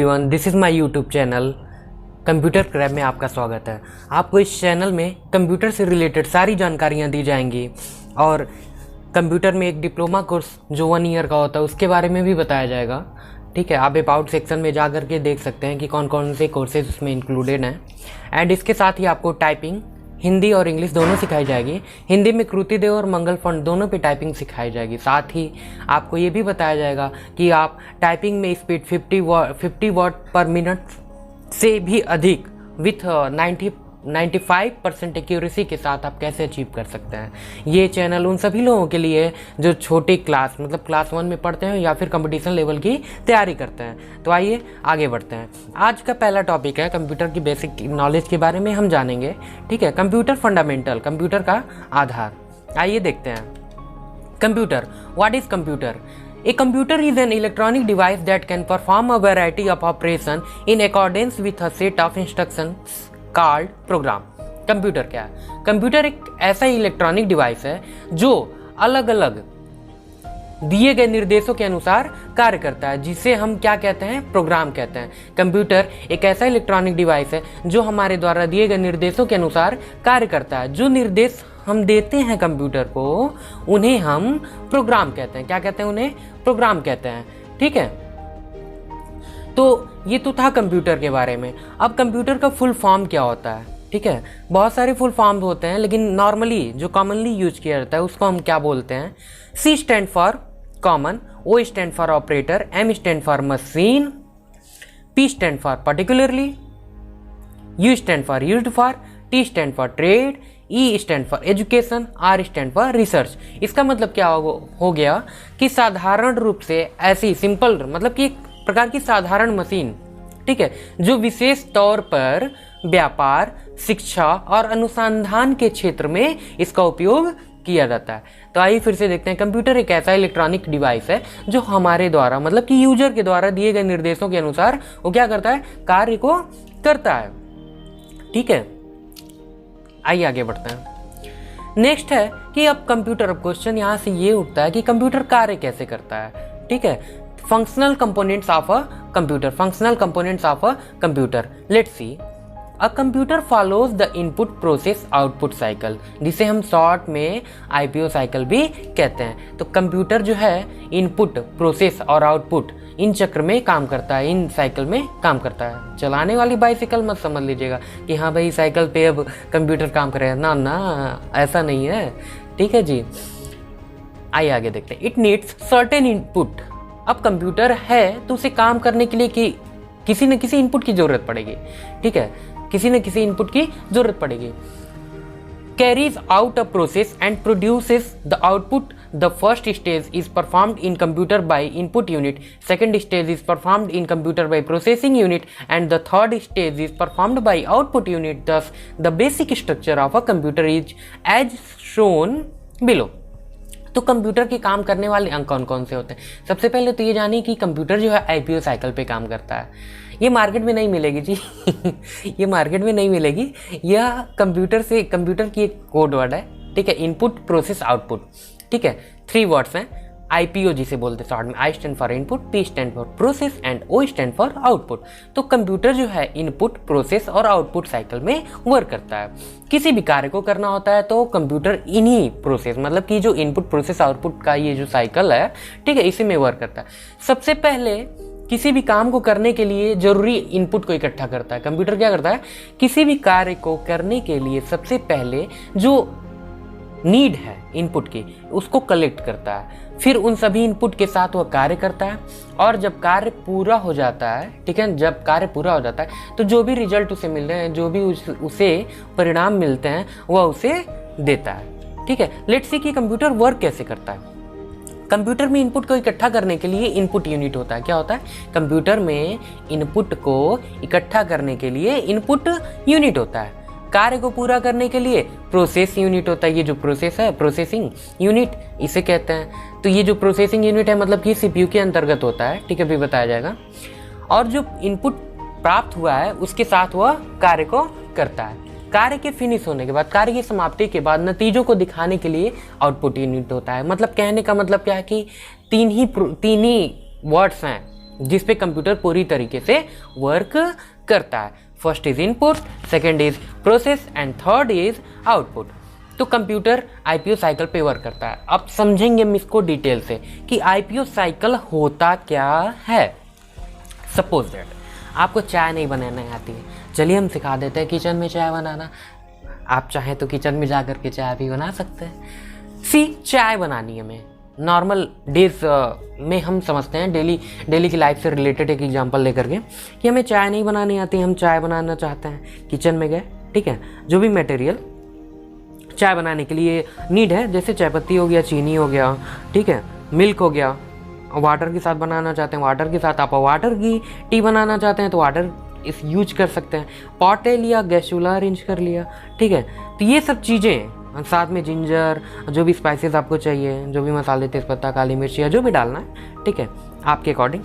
Everyone, this is my YouTube channel computer crab में आपका स्वागत है। आपको इस चैनल में कंप्यूटर से रिलेटेड सारी जानकारियाँ दी जाएंगी और कंप्यूटर में एक डिप्लोमा कोर्स जो 1 ईयर का होता है उसके बारे में भी बताया जाएगा। ठीक है, आप अबाउट सेक्शन में जा कर के देख सकते हैं कि कौन कौन से कोर्सेज उसमें इंक्लूडेड हैं। एंड इसके साथ ही आपको टाइपिंग हिंदी और इंग्लिश दोनों सिखाई जाएगी। हिंदी में कृति देव और मंगल फंड दोनों पे टाइपिंग सिखाई जाएगी। साथ ही आपको ये भी बताया जाएगा कि आप टाइपिंग में स्पीड 50 वर्ड पर मिनट से भी अधिक विथ 95% एक्यूरेसी के साथ आप कैसे अचीव कर सकते हैं। ये चैनल उन सभी लोगों के लिए है जो छोटी क्लास मतलब क्लास 1 में पढ़ते हैं या फिर कंपटीशन लेवल की तैयारी करते हैं। तो आइए आगे बढ़ते हैं। आज का पहला टॉपिक है कंप्यूटर की बेसिक नॉलेज के बारे में हम जानेंगे। ठीक है, कंप्यूटर फंडामेंटल, कंप्यूटर का आधार। आइए देखते हैं। Computer, what is computer? A computer is an electronic device that can perform a variety of operation in accordance with a set of instructions called program. Computer क्या है? कंप्यूटर एक ऐसा electronic device है जो अलग अलग दिए गए निर्देशों के अनुसार कार्य करता है, जिसे हम क्या कहते हैं? प्रोग्राम कहते हैं। कंप्यूटर एक ऐसा इलेक्ट्रॉनिक डिवाइस है जो हमारे द्वारा दिए गए निर्देशों के अनुसार कार्य करता है। जो निर्देश हम देते हैं कंप्यूटर को उन्हें हम प्रोग्राम कहते हैं। क्या कहते हैं? उन्हें प्रोग्राम कहते हैं। ठीक है, तो ये तो था कंप्यूटर के बारे में। अब कंप्यूटर का फुल फॉर्म क्या होता है? ठीक है, बहुत सारे फुल फॉर्म होते हैं, लेकिन नॉर्मली जो कॉमनली यूज किया जाता है उसको हम क्या बोलते हैं? C stand for common, O stand for operator, M stand for machine, P stand for particularly, U stand for used for, T stand for trade, E stand for education, R stand for research. इसका मतलब क्या हो गया कि साधारण रूप से ऐसी सिंपल मतलब कि एक प्रकार की साधारण मशीन, ठीक है, जो विशेष तौर पर व्यापार, शिक्षा और अनुसंधान के क्षेत्र में इसका उपयोग किया जाता है। तो आइए फिर से देखते हैं। कंप्यूटर एक ऐसा इलेक्ट्रॉनिक डिवाइस है जो हमारे द्वारा मतलब कि यूजर के द्वारा दिए गए निर्देशों के अनुसार वो क्या करता है? कार्य को करता है। ठीक है, आइए आगे बढ़ते हैं। नेक्स्ट है कि अब कंप्यूटर, अब क्वेश्चन यहाँ से ये उठता है कि कंप्यूटर कार्य कैसे करता है। ठीक है, functional components of a computer, functional components of a computer. Let's see, a computer follows the input process output cycle, जिसे हम शॉर्ट में IPO साइकिल भी कहते हैं। तो कंप्यूटर जो है इनपुट, प्रोसेस और आउटपुट इन चक्र में काम करता है, इन साइकिल में काम करता है। चलाने वाली बाइसिकल मत समझ लीजिएगा कि हाँ भाई साइकिल पे अब कंप्यूटर काम करेगा, ना ना, ऐसा नहीं है। ठीक है जी, आइए आगे देखते हैं। It needs certain input. अब कंप्यूटर है तो उसे काम करने के लिए किसी न किसी इनपुट की जरूरत पड़ेगी। ठीक है, किसी न किसी इनपुट की जरूरत पड़ेगी। Carries out a process and produces the output. The first stage is performed in computer by input unit, second stage is performed in computer by processing unit and the third stage is performed by output unit. Thus the basic structure of a computer is as shown below. तो computer के काम करने वाले अंग कौन कौन से होते हैं? सबसे पहले तो ये जानिए कि कंप्यूटर जो है IPO साइकिल पे काम करता है। ये मार्केट में नहीं मिलेगी जी ये मार्केट में नहीं मिलेगी। यह कंप्यूटर की एक कोड वर्ड है। ठीक है, इनपुट प्रोसेस आउटपुट। ठीक है, 3 वर्ड्स हैं। IPO जिसे बोलते हैं शॉर्ट में, I stand for input, P stand for process and O stand for output. तो कंप्यूटर जो है इनपुट, प्रोसेस और आउटपुट साइकिल में वर्क करता है। किसी भी कार्य को करना होता है तो कंप्यूटर इन्हीं प्रोसेस मतलब कि जो इनपुट प्रोसेस आउटपुट का ये जो साइकिल है, ठीक है, इसी में वर्क करता है। सबसे पहले किसी भी काम को करने के लिए जरूरी इनपुट को इकट्ठा करता है। कंप्यूटर क्या करता है? किसी भी कार्य को करने के लिए सबसे पहले जो नीड है इनपुट की उसको कलेक्ट करता है, फिर उन सभी इनपुट के साथ वह कार्य करता है और जब कार्य पूरा हो जाता है, ठीक है, जब कार्य पूरा हो जाता है तो जो भी रिजल्ट उसे मिल रहे हैं, जो भी उसे परिणाम मिलते हैं वह उसे देता है। ठीक है, लेट्स सी कि कंप्यूटर वर्क कैसे करता है। कंप्यूटर में इनपुट को इकट्ठा करने के लिए इनपुट यूनिट होता है। क्या होता है? कंप्यूटर में इनपुट को इकट्ठा करने के लिए इनपुट यूनिट होता है। कार्य को पूरा करने के लिए प्रोसेस यूनिट होता है। ये जो प्रोसेस है, प्रोसेसिंग यूनिट इसे कहते हैं। तो ये जो प्रोसेसिंग यूनिट है मतलब कि CPU के अंतर्गत होता है। ठीक है, अभी बताया जाएगा। और जो इनपुट प्राप्त हुआ है उसके साथ वह कार्य को करता है। कार्य के फिनिश होने के बाद, कार्य की समाप्ति के बाद नतीजों को दिखाने के लिए आउटपुट यूनिट होता है। मतलब कहने का मतलब क्या है कि तीन ही वर्ड्स हैं जिस पे कंप्यूटर पूरी तरीके से वर्क करता है। First is input, second is process and third is output. तो कंप्यूटर आईपीओ साइकिल पे वर्क करता है। अब समझेंगे हम इसको डिटेल से कि आईपीओ साइकिल होता क्या है। सपोज दैट आपको चाय नहीं बनाने आती है, चलिए हम सिखा देते हैं किचन में चाय बनाना। आप चाहें तो किचन में जा कर के चाय भी बना सकते हैं। चाय बनानी है हमें नॉर्मल डेज में, हम समझते हैं डेली की लाइफ से रिलेटेड एक एग्जांपल लेकर के कि हमें चाय नहीं बनानी आती, हम चाय बनाना चाहते हैं, किचन में गए, ठीक है, जो भी मटेरियल चाय बनाने के लिए नीड है, जैसे चाय पत्ती हो गया, चीनी हो गया, ठीक है, मिल्क हो गया, वाटर के साथ बनाना चाहते हैं, वाटर के साथ आप वाटर की टी बनाना चाहते हैं तो वाटर इस यूज कर सकते हैं। पॉट ले लिया, गैस चूल्हा अरेंज कर लिया, ठीक है। तो ये सब चीज़ें, साथ में जिंजर, जो भी स्पाइसेस आपको चाहिए, जो भी मसाले, तेज़पत्ता, काली मिर्च या जो भी डालना है, ठीक है, आपके अकॉर्डिंग।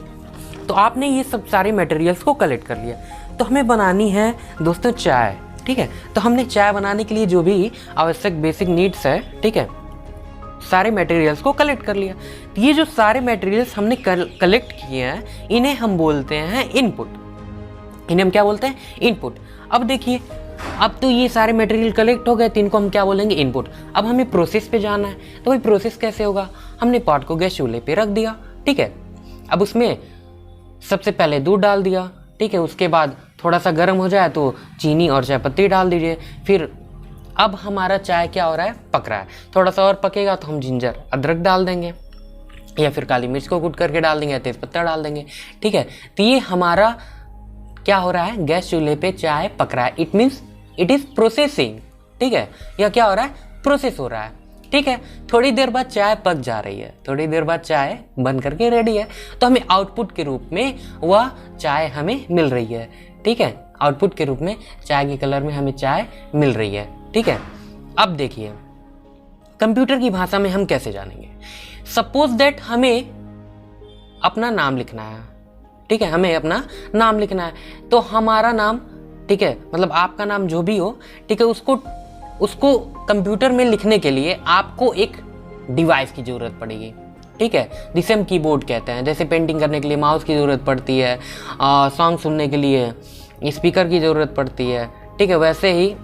तो आपने ये सब सारे मटेरियल्स को कलेक्ट कर लिया। तो हमें बनानी है दोस्तों चाय, ठीक है। तो हमने चाय बनाने के लिए जो भी आवश्यक बेसिक नीड्स है, ठीक है, सारे मटेरियल्स को कलेक्ट कर लिया। तो ये जो सारे मटेरियल्स हमने कलेक्ट किए हैं, इन्हें हम बोलते हैं इनपुट। इन्हें हम क्या बोलते हैं? इनपुट। अब देखिए, अब तो ये सारे मटेरियल कलेक्ट हो गए, तो इनको हम क्या बोलेंगे? इनपुट। अब हमें प्रोसेस पे जाना है, तो भाई प्रोसेस कैसे होगा? हमने पॉट को गैस चूल्हे पे रख दिया, ठीक है। अब उसमें सबसे पहले दूध डाल दिया, ठीक है। उसके बाद थोड़ा सा गर्म हो जाए तो चीनी और चाय पत्ती डाल दीजिए। फिर अब हमारा चाय क्या हो रहा है? पक रहा है। थोड़ा सा और पकेगा तो हम जिंजर, अदरक डाल देंगे, या फिर काली मिर्च को कूट करके डाल देंगे, तेज़पत्ता डाल देंगे, ठीक है। तो ये हमारा क्या हो रहा है? गैस चूल्हे पे चाय पक रहा है। It means it is processing, ठीक है। या क्या हो रहा है? प्रोसेस हो रहा है, ठीक है। थोड़ी देर बाद चाय पक जा रही है, थोड़ी देर बाद चाय बन करके रेडी है, तो हमें आउटपुट के रूप में वह चाय हमें मिल रही है, ठीक है। आउटपुट के रूप में चाय के कलर में हमें चाय मिल रही है, ठीक है। अब देखिए, कंप्यूटर की भाषा में हम कैसे जानेंगे? सपोज दैट हमें अपना नाम लिखना है, ठीक है, हमें अपना नाम लिखना है। तो हमारा नाम, ठीक है, मतलब आपका नाम जो भी हो, ठीक है, उसको कंप्यूटर में लिखने के लिए आपको एक डिवाइस की ज़रूरत पड़ेगी, ठीक है, जिसे हम कीबोर्ड कहते हैं। जैसे पेंटिंग करने के लिए माउस की ज़रूरत पड़ती है, सॉन्ग सुनने के लिए स्पीकर की ज़रूरत पड़ती है, ठीक है। वैसे ही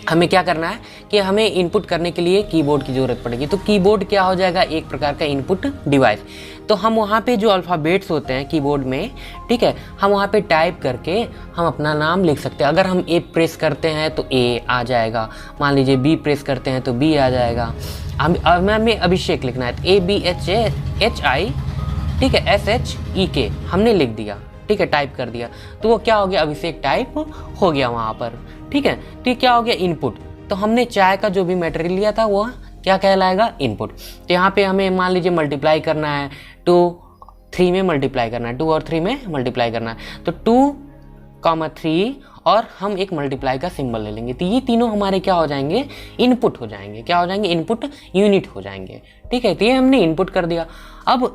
हमें क्या करना है कि हमें इनपुट करने के लिए कीबोर्ड की ज़रूरत पड़ेगी। तो कीबोर्ड क्या हो जाएगा? एक प्रकार का इनपुट डिवाइस। तो हम वहाँ पे जो अल्फ़ाबेट्स होते हैं कीबोर्ड में, ठीक है, हम वहाँ पे टाइप करके हम अपना नाम लिख सकते हैं। अगर हम ए प्रेस करते हैं तो ए आ जाएगा, मान लीजिए बी प्रेस करते हैं तो बी आ जाएगा। हमें अभिषेक लिखना है तो ABHI, ठीक है, SHEK हमने लिख दिया, ठीक है, टाइप कर दिया, तो वो क्या हो गया? अभिषेक टाइप हो गया वहाँ पर, ठीक है। तो ये क्या हो गया? इनपुट। तो हमने चाय का जो भी मटेरियल लिया था वो क्या कहलाएगा? इनपुट। तो यहाँ पे हमें मान लीजिए मल्टीप्लाई करना है, 2 3 में मल्टीप्लाई करना है, 2 और 3 में मल्टीप्लाई करना है, तो 2, 3 और हम एक मल्टीप्लाई का सिंबल ले लेंगे। तो ये तीनों हमारे क्या हो जाएंगे? इनपुट हो जाएंगे। क्या हो जाएंगे? इनपुट यूनिट हो जाएंगे, ठीक है। तो ये हमने इनपुट कर दिया। अब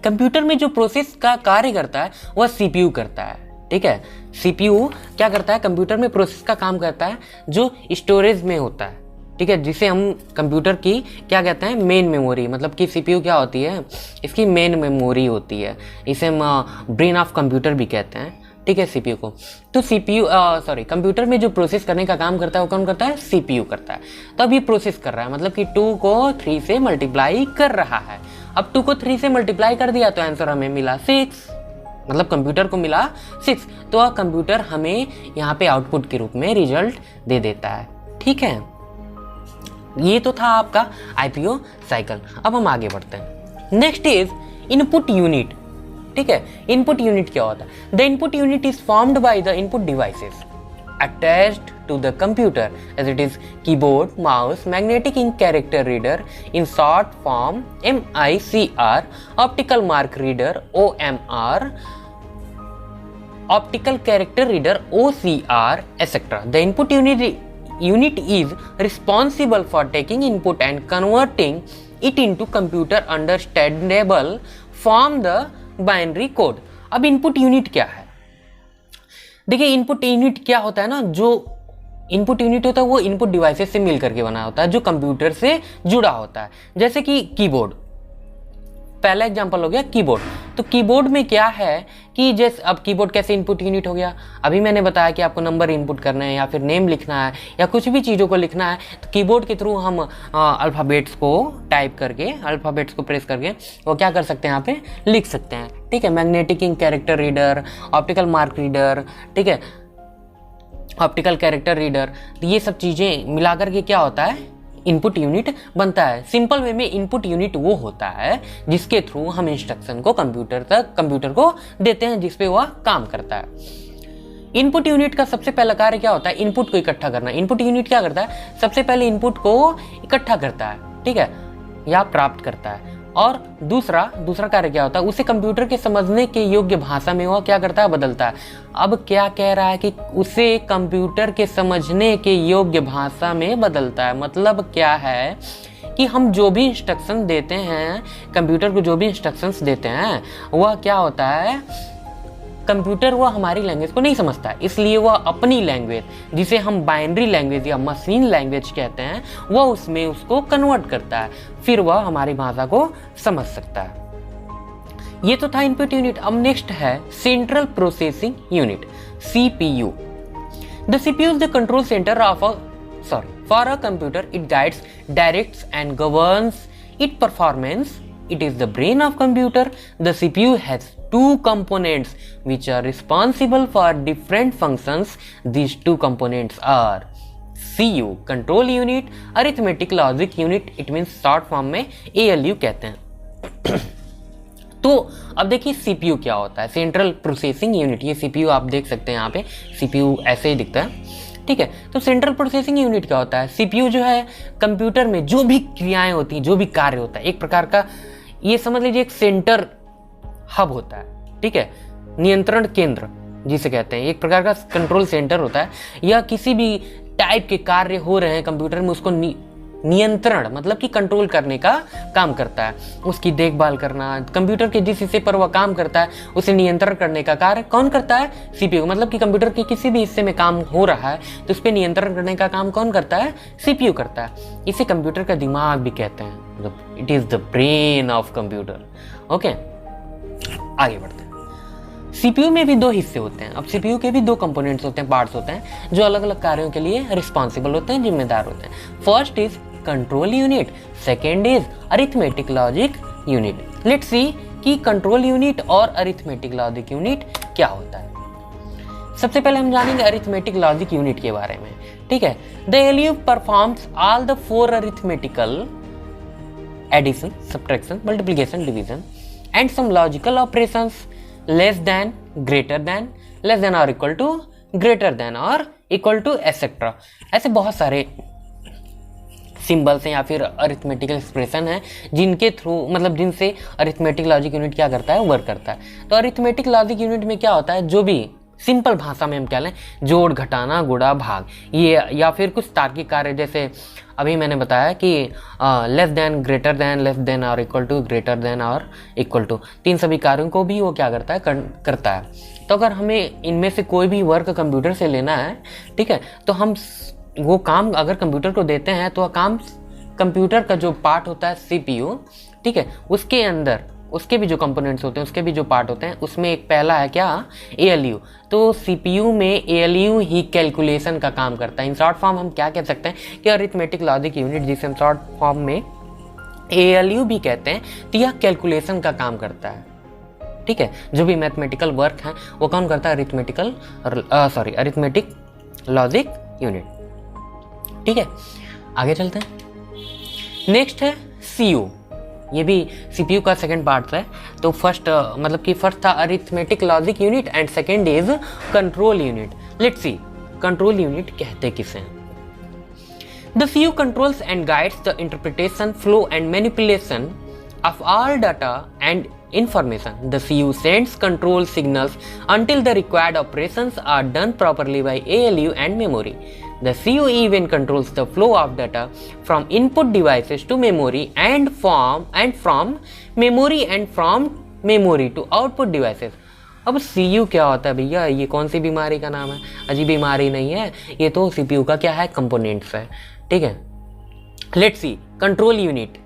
कंप्यूटर में जो प्रोसेस का कार्य करता है वह सीपीयू करता है, ठीक है। सीपीयू क्या करता है? कंप्यूटर में प्रोसेस का काम करता है जो स्टोरेज में होता है, ठीक है, जिसे हम कंप्यूटर की क्या कहते हैं? Main memory. मतलब कि सीपीयू क्या होती है? इसकी मेन मेमोरी होती है। इसे हम ब्रेन ऑफ कंप्यूटर भी कहते हैं, ठीक है, सीपीयू को। तो कंप्यूटर में जो प्रोसेस करने का काम करता है वो कौन करता है? सीपीयू करता है। तो अब ये प्रोसेस कर रहा है, मतलब कि 2 को 3 से मल्टीप्लाई कर रहा है। अब 2 को 3 से मल्टीप्लाई कर दिया तो आंसर हमें मिला 6, मतलब कंप्यूटर को मिला 6। तो कंप्यूटर हमें यहाँ पे आउटपुट के रूप में रिजल्ट दे देता है, ठीक है। ये तो था आपका आईपीओ साइकिल। अब हम आगे बढ़ते हैं। नेक्स्ट इज इनपुट यूनिट, ठीक है। इनपुट यूनिट क्या होता है? The input unit is formed by the input devices attached to the computer, as it is keyboard, mouse, magnetic ink character reader, in short form MICR, optical mark reader OMR, optical character reader OCR, etc. The input unit is responsible for taking input and converting it into computer understandable form, the binary code. अब input unit क्या है? देखिए, input unit क्या होता है ना, जो input unit होता है वो इनपुट डिवाइसेस से मिल करके बना होता है, जो कंप्यूटर से जुड़ा होता है। जैसे कि कीबोर्ड, पहला एग्जांपल हो गया कीबोर्ड। तो कीबोर्ड में क्या है कि जैसे अब कीबोर्ड कैसे इनपुट यूनिट हो गया, अभी मैंने बताया कि आपको नंबर इनपुट करना है या फिर नेम लिखना है या कुछ भी चीज़ों को लिखना है, तो कीबोर्ड के थ्रू हम अल्फ़ाबेट्स को टाइप करके, अल्फ़ाबेट्स को प्रेस करके वो क्या कर सकते हैं, यहाँ पे लिख सकते हैं। ठीक है, magnetic ink character reader, optical mark reader, ठीक है, ऑप्टिकल कैरेक्टर रीडर, तो ये सब चीज़ें मिलाकर के क्या होता है, इनपुट यूनिट बनता है। सिंपल वे में इनपुट यूनिट वो होता है जिसके थ्रू हम इंस्ट्रक्शन को कंप्यूटर को देते हैं, जिसपे वह काम करता है। इनपुट यूनिट का सबसे पहला कार्य क्या होता है, इनपुट को इकट्ठा करना। इनपुट यूनिट क्या करता है, सबसे पहले इनपुट को इकट्ठा करता है, ठीक है, या प्राप्त करता है। और दूसरा कार्य क्या होता है, उसे कंप्यूटर के समझने के योग्य भाषा में वह क्या करता है, बदलता है। अब क्या कह रहा है कि उसे कंप्यूटर के समझने के योग्य भाषा में बदलता है, मतलब क्या है कि हम जो भी इंस्ट्रक्शन देते हैं, कंप्यूटर को जो भी इंस्ट्रक्शंस देते हैं, वह क्या होता है, कंप्यूटर वह हमारी लैंग्वेज को नहीं समझता है, इसलिए वह अपनी लैंग्वेज, जिसे हम बाइनरी लैंग्वेज या मशीन लैंग्वेज कहते हैं, वह उसमें उसको कन्वर्ट करता है, फिर वह हमारी भाषा को समझ सकता है। ये तो था इनपुट यूनिट। अब नेक्स्ट है central processing unit, CPU। The CPU is the control centre for a computer. It guides, directs and governs it performance. It is the brain of computer. The CPU has two components which are responsible for different functions. These two components are CU, control unit, arithmetic logic unit. It means short form में ALU कहते हैं। तो अब देखिए CPU क्या होता है, central processing unit. ये CPU आप देख सकते हैं, यहाँ पे CPU ऐसे ही दिखता है, ठीक है। तो सेंट्रल प्रोसेसिंग यूनिट क्या होता है, CPU जो है कंप्यूटर में जो भी क्रियाएं होती हैं, जो भी कार्य होता है, एक प्रकार का ये समझ लीजिए एक सेंटर हब होता है, ठीक है, नियंत्रण केंद्र जिसे कहते हैं, एक प्रकार का कंट्रोल सेंटर होता है, या किसी भी टाइप के कार्य हो रहे हैं कंप्यूटर में, उसको नियंत्रण मतलब कि कंट्रोल करने का काम करता है, उसकी देखभाल करना। कंप्यूटर के जिस हिस्से पर वह काम करता है उसे नियंत्रण करने का कार्य कौन करता है, CPU। मतलब कि कंप्यूटर के किसी भी हिस्से में काम हो रहा है तो उस पर नियंत्रण करने का काम कौन करता है, CPU करता है। इसे कंप्यूटर का दिमाग भी कहते हैं, it is the brain of computer. Okay, आगे बढ़ते हैं। CPU में भी दो हिस्से होते हैं। अब CPU के भी दो कंपोनेंट्स होते हैं, पार्ट्स होते हैं, जो अलग अलग कार्यों के लिए रिस्पॉन्सिबल होते हैं, जिम्मेदार होते हैं। First is control unit, second is arithmetic logic unit. Let's सी कि कंट्रोल यूनिट और अरिथमेटिक लॉजिक यूनिट क्या होता है। सबसे पहले हम जानेंगे अरिथमेटिक लॉजिक यूनिट के बारे में, ठीक है। The ALU performs all the 4 arithmetical addition, subtraction, multiplication, division and some logical operations less than, greater than, less than or equal to, greater than or equal to, etc. ऐसे बहुत सारे symbols हैं या फिर अरिथमेटिकल एक्सप्रेशन है जिनके through, मतलब जिनसे अरिथमेटिक लॉजिक यूनिट क्या करता है, वर्क करता है। तो अरिथमेटिक लॉजिक यूनिट में क्या होता है, जो भी सिंपल भाषा में हम क्या लें, जोड़, घटाना, गुणा, भाग, ये या फिर कुछ तार्किक कार्य, जैसे अभी मैंने बताया कि less than, greater than, less than और इक्वल टू, ग्रेटर देन और इक्वल टू, तीन सभी कार्यों को भी वो क्या करता है, करता है। तो अगर हमें इनमें से कोई भी वर्क कंप्यूटर से लेना है, ठीक है, तो हम वो काम अगर कंप्यूटर को देते हैं तो वह काम कंप्यूटर का जो पार्ट होता है CPU, ठीक है, उसके अंदर उसके भी जो कंपोनेंट्स होते हैं, उसके भी जो पार्ट होते हैं, उसमें एक पहला है क्या, ALU। तो CPU में ALU ही कैलकुलेशन का काम करता है। इन शॉर्ट फॉर्म हम क्या कह सकते हैं कि अरिथमेटिक लॉजिक यूनिट, जिसे हम शॉर्ट फॉर्म में ALU भी कहते हैं, तो यह कैलकुलेशन का काम करता है, ठीक है। जो भी मैथमेटिकल वर्क है वो कौन करता है, अरिथमेटिक लॉजिक यूनिट, ठीक है। आगे चलते हैं। नेक्स्ट है CU, ये भी CPU का सेकंड पार्ट है। तो फर्स्ट मतलब कि फर्स्ट था arithmetic logic unit and second is control unit. Let's see control unit कहते किसे हैं। The CPU controls and guides the interpretation, flow and manipulation of all data and information. The CPU sends control signals until the required operations are done properly by ALU and memory. The CPU even controls the flow of data from input devices to memory and from memory to output devices. अब CPU क्या होता है भैया, ये कौन सी बीमारी का नाम है, अजीब बीमारी नहीं है, ये तो CPU का क्या है, कंपोनेंट्स है, ठीक है। लेट्स सी कंट्रोल यूनिट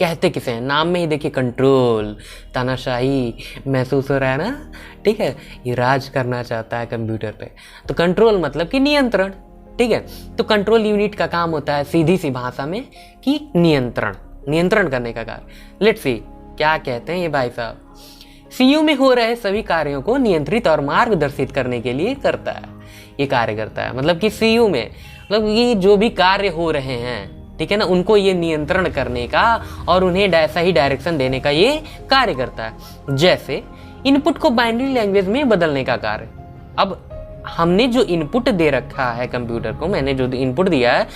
कहते किसे हैं, नाम में ही देखिए कंट्रोल, तानाशाही महसूस हो रहा है ना, ठीक है, ये राज करना चाहता है कंप्यूटर पे। तो कंट्रोल मतलब कि नियंत्रण, ठीक है। तो कंट्रोल यूनिट का काम होता है सीधी सी भाषा में कि नियंत्रण करने का कार्य। लेट्स सी क्या कहते हैं ये भाई साहब। सीयू में हो रहे सभी कार्यों को नियंत्रित और मार्गदर्शित करने के लिए करता है, ये कार्य करता है। मतलब कि सीयू में मतलब ये जो भी कार्य हो रहे हैं, ठीक है ना, उनको ये नियंत्रण करने का और उन्हें सही डायरेक्शन देने का ये कार्य करता है। जैसे इनपुट को बाइनरी लैंग्वेज में बदलने का कार्य। अब हमने जो इनपुट दे रखा है कंप्यूटर को, मैंने जो इनपुट दिया है,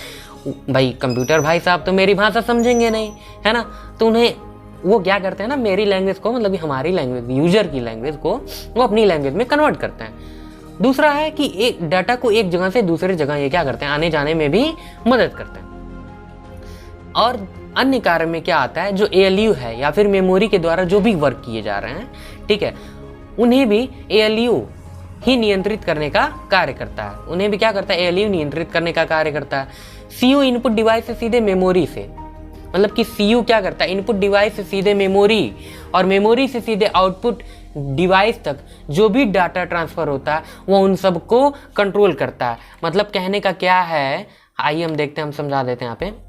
भाई कंप्यूटर भाई साहब तो मेरी भाषा समझेंगे नहीं, है ना, तो उन्हें वो क्या करते हैं ना, मेरी लैंग्वेज को मतलब हमारी लैंग्वेज, यूजर की लैंग्वेज को वो अपनी लैंग्वेज में कन्वर्ट करते हैं। दूसरा है कि एक डाटा को एक जगह से दूसरी जगह ये क्या करते हैं, आने जाने में भी मदद करते हैं। और अन्य कार्य में क्या आता है, जो ALU है या फिर मेमोरी के द्वारा जो भी वर्क किए जा रहे हैं, ठीक है, उन्हें भी ALU ही नियंत्रित करने का कार्य करता है। उन्हें भी क्या करता है, ALU नियंत्रित करने का कार्य करता है। सीयू इनपुट डिवाइस से सीधे मेमोरी से, मतलब कि सीयू क्या करता है, इनपुट डिवाइस से सीधे मेमोरी और मेमोरी से सीधे आउटपुट डिवाइस तक जो भी डाटा ट्रांसफर होता है वो उन सब को कंट्रोल करता है। मतलब कहने का क्या है, आइए हम देखते हैं, हम समझा देते हैं यहाँ पे।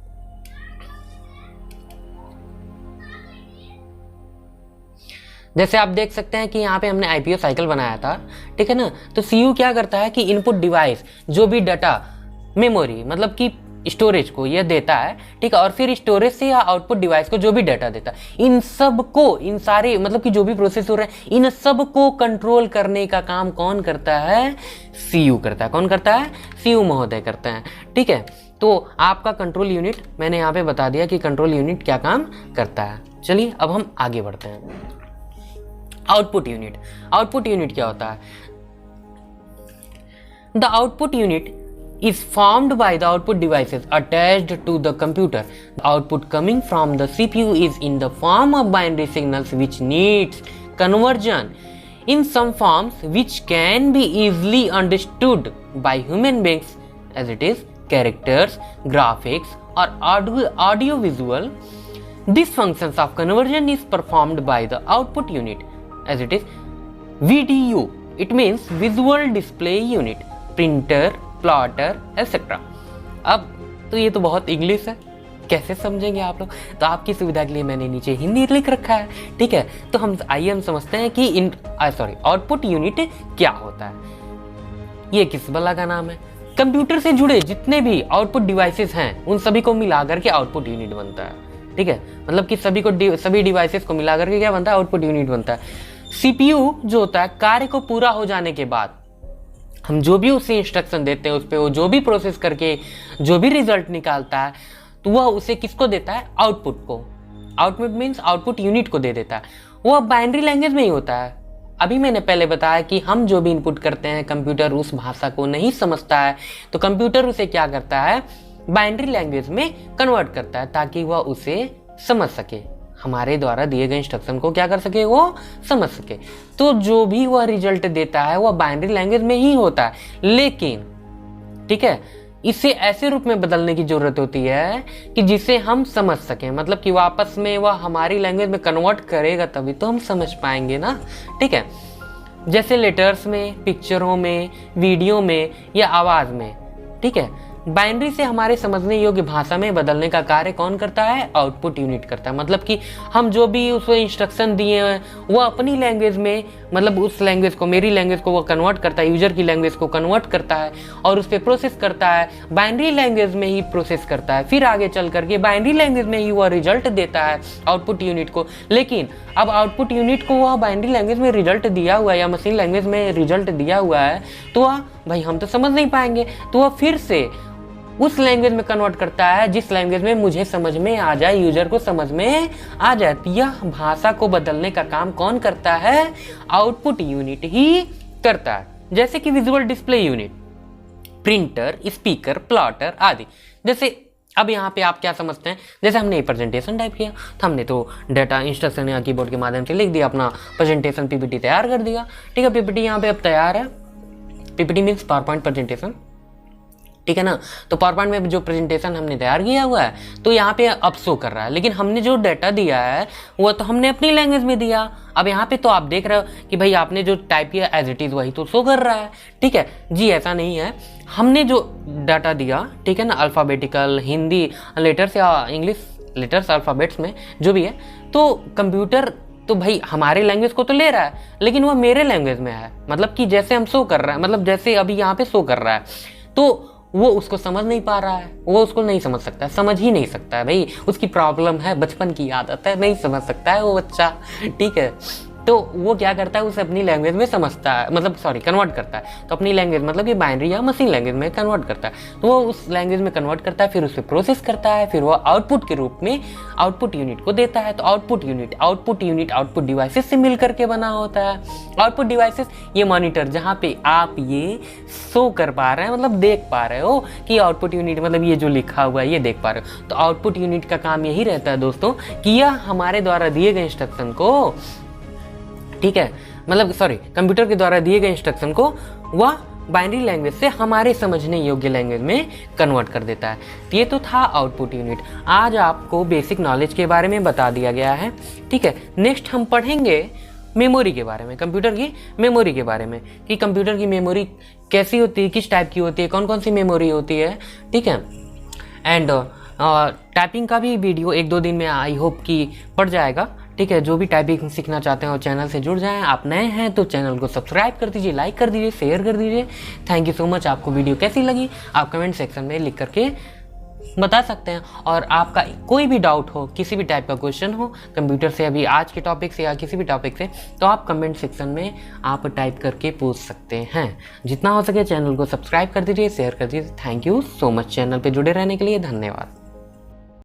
जैसे आप देख सकते हैं कि यहाँ पे हमने आईपीओ साइकिल बनाया था, ठीक है ना। तो सीयू क्या करता है कि इनपुट डिवाइस जो भी डाटा मेमोरी मतलब कि स्टोरेज को यह देता है, ठीक है, और फिर स्टोरेज से या आउटपुट डिवाइस को जो भी डाटा देता है, इन सब को, इन सारे मतलब कि जो भी प्रोसेस हो रहा है, इन सब को कंट्रोल करने का काम कौन करता है, सीयू करता है। कौन करता है, सीयू महोदय करते हैं, ठीक है। तो आपका कंट्रोल यूनिट मैंने यहाँ पे बता दिया कि कंट्रोल यूनिट क्या काम करता है। चलिए अब हम आगे बढ़ते हैं। आउटपुट यूनिट, आउटपुट यूनिट क्या होता है? The output unit is formed by the output devices attached to the computer. The output coming from the CPU is in the form of binary signals which needs conversion in some forms which can be easily understood by human beings, as it is characters, graphics or audio visual. These functions of conversion is performed by the output unit, as it is VDU. It means visual display unit, printer, plotter etcetera. अब तो ये तो बहुत English है, कैसे समझेंगे आप लोग? तो आपकी सुविधा के लिए मैंने नीचे हिंदी लिख रखा है, ठीक है। तो हम आइए हम समझते हैं कि आउटपुट यूनिट क्या होता है। ये किस बला का नाम है? कंप्यूटर से जुड़े जितने भी आउटपुट डिवाइसेस हैं उन सभी को मिलाकर के आउटपुट यूनिट बनता है, ठीक है। मतलब कि सभी डिवाइसेस को मिलाकर के क्या बनता है, आउटपुट यूनिट बनता है। सीपीयू जो होता है, कार्य को पूरा हो जाने के बाद हम जो भी उसे इंस्ट्रक्शन देते हैं, उस पर वो जो भी प्रोसेस करके जो भी रिजल्ट निकालता है, तो वह उसे किसको देता है, आउटपुट को। आउटपुट मीन्स आउटपुट यूनिट को दे देता है। वो बाइनरी लैंग्वेज में ही होता है। अभी मैंने पहले बताया कि हम जो भी इनपुट करते हैं, कंप्यूटर उस भाषा को नहीं समझता है, तो कंप्यूटर उसे क्या करता है, बाइनरी लैंग्वेज में कन्वर्ट करता है ताकि वह उसे समझ सके, हमारे द्वारा दिए गए इंस्ट्रक्शन को क्या कर सके, वो समझ सके। तो जो भी वह रिजल्ट देता है वह बाइनरी लैंग्वेज में ही होता है, लेकिन ठीक है, इसे ऐसे रूप में बदलने की जरूरत होती है कि जिसे हम समझ सकें। मतलब कि वापस में वह हमारी लैंग्वेज में कन्वर्ट करेगा तभी तो हम समझ पाएंगे ना, ठीक है। जैसे लेटर्स में, पिक्चरों में, वीडियो में या आवाज में, ठीक है। बाइनरी से हमारे समझने योग्य भाषा में बदलने का कार्य कौन करता है, आउटपुट यूनिट करता है। मतलब कि हम जो भी उसको इंस्ट्रक्शन दिए हैं वो अपनी लैंग्वेज में, मतलब उस लैंग्वेज को, मेरी लैंग्वेज को वो कन्वर्ट करता है, यूजर की लैंग्वेज को कन्वर्ट करता है और उस पर प्रोसेस करता है, बाइनरी लैंग्वेज में ही प्रोसेस करता है। फिर आगे चल करके बाइनरी लैंग्वेज में ही वह रिजल्ट देता है आउटपुट यूनिट को। लेकिन अब आउटपुट यूनिट को वह बाइनरी लैंग्वेज में रिजल्ट दिया हुआ है या मशीन लैंग्वेज में रिजल्ट दिया हुआ है, तो वह भाई हम तो समझ नहीं पाएंगे, तो वह फिर से उस लैंग्वेज में कन्वर्ट करता है जिस लैंग्वेज में मुझे समझ में आ जाए, यूजर को समझ में आ जाए। यह भाषा को बदलने का काम कौन करता है, आउटपुट यूनिट ही करता है। जैसे कि visual display unit, printer, speaker, plotter आदि। जैसे अब यहाँ पे आप क्या समझते हैं, जैसे हमने प्रेजेंटेशन टाइप किया तो हमने तो डाटा इंस्ट्रक्शन या कीबोर्ड के माध्यम से लिख दिया, अपना प्रेजेंटेशन पीपीटी तैयार कर दिया, ठीक है। पीपीटी यहाँ पे अब तैयार है। PPT means power point presentation, ठीक है ना। तो पावर पॉइंट में जो प्रेजेंटेशन हमने तैयार किया हुआ है तो यहाँ पे अब शो कर रहा है, लेकिन हमने जो डाटा दिया है वो तो हमने अपनी लैंग्वेज में दिया। अब यहाँ पे तो आप देख रहे हो कि भाई आपने जो टाइप किया एज इट इज़ वही तो शो कर रहा है, ठीक है जी। ऐसा नहीं है, हमने जो डाटा दिया, ठीक है ना, अल्फ़ाबेटिकल हिंदी लेटर्स या इंग्लिश लेटर्स अल्फ़ाबेट्स में जो भी है, तो कंप्यूटर तो भाई हमारे लैंग्वेज को तो ले रहा है, लेकिन वो मेरे लैंग्वेज में है। मतलब कि जैसे हम शो कर रहा है, मतलब जैसे अभी यहाँ पे शो कर रहा है, तो वो उसको समझ नहीं पा रहा है, वो उसको नहीं समझ सकता है, समझ ही नहीं सकता है भाई, उसकी प्रॉब्लम है, बचपन की आदत है, नहीं समझ सकता है वो बच्चा, ठीक है। तो वो क्या करता है, उसे अपनी लैंग्वेज में समझता है, मतलब सॉरी कन्वर्ट करता है। तो अपनी लैंग्वेज मतलब कि बाइनरी या मशीन लैंग्वेज में कन्वर्ट करता है, तो वो उस लैंग्वेज में कन्वर्ट करता है, फिर उसे प्रोसेस करता है, फिर वो आउटपुट के रूप में आउटपुट यूनिट को देता है। तो आउटपुट यूनिट आउटपुट डिवाइसेस से मिल करके बना होता है। आउटपुट डिवाइसेस ये मॉनिटर जहाँ पे आप ये शो कर पा रहे हैं, मतलब देख पा रहे हो कि आउटपुट यूनिट मतलब ये जो लिखा हुआ है ये देख पा रहे हो। तो आउटपुट यूनिट का काम यही रहता है दोस्तों कि यह हमारे द्वारा दिए गए इंस्ट्रक्शन को, ठीक है, मतलब सॉरी कंप्यूटर के द्वारा दिए गए इंस्ट्रक्शन को वह बाइनरी लैंग्वेज से हमारे समझने योग्य लैंग्वेज में कन्वर्ट कर देता है। ये तो था आउटपुट यूनिट। आज आपको बेसिक नॉलेज के बारे में बता दिया गया है, ठीक है। नेक्स्ट हम पढ़ेंगे मेमोरी के बारे में, कंप्यूटर की मेमोरी के बारे में, कि कंप्यूटर की मेमोरी कैसी होती है, किस टाइप की होती है, कौन कौन सी मेमोरी होती है, ठीक है। एंड टाइपिंग का भी वीडियो 1-2 दिन में आई होप कि पड़ जाएगा, ठीक है। जो भी टाइपिंग सीखना चाहते हैं वो चैनल से जुड़ जाएं। आप नए हैं तो चैनल को सब्सक्राइब कर दीजिए, लाइक कर दीजिए, शेयर कर दीजिए। Thank you so much. आपको वीडियो कैसी लगी आप कमेंट सेक्शन में लिख करके बता सकते हैं। और आपका कोई भी डाउट हो, किसी भी टाइप का क्वेश्चन हो कंप्यूटर से, अभी आज के टॉपिक से या किसी भी टॉपिक से, तो आप कमेंट सेक्शन में आप टाइप करके पूछ सकते हैं। जितना हो सके चैनल को सब्सक्राइब कर दीजिए, शेयर कर दीजिए। Thank you so much. Channel पे जुड़े रहने के लिए धन्यवाद।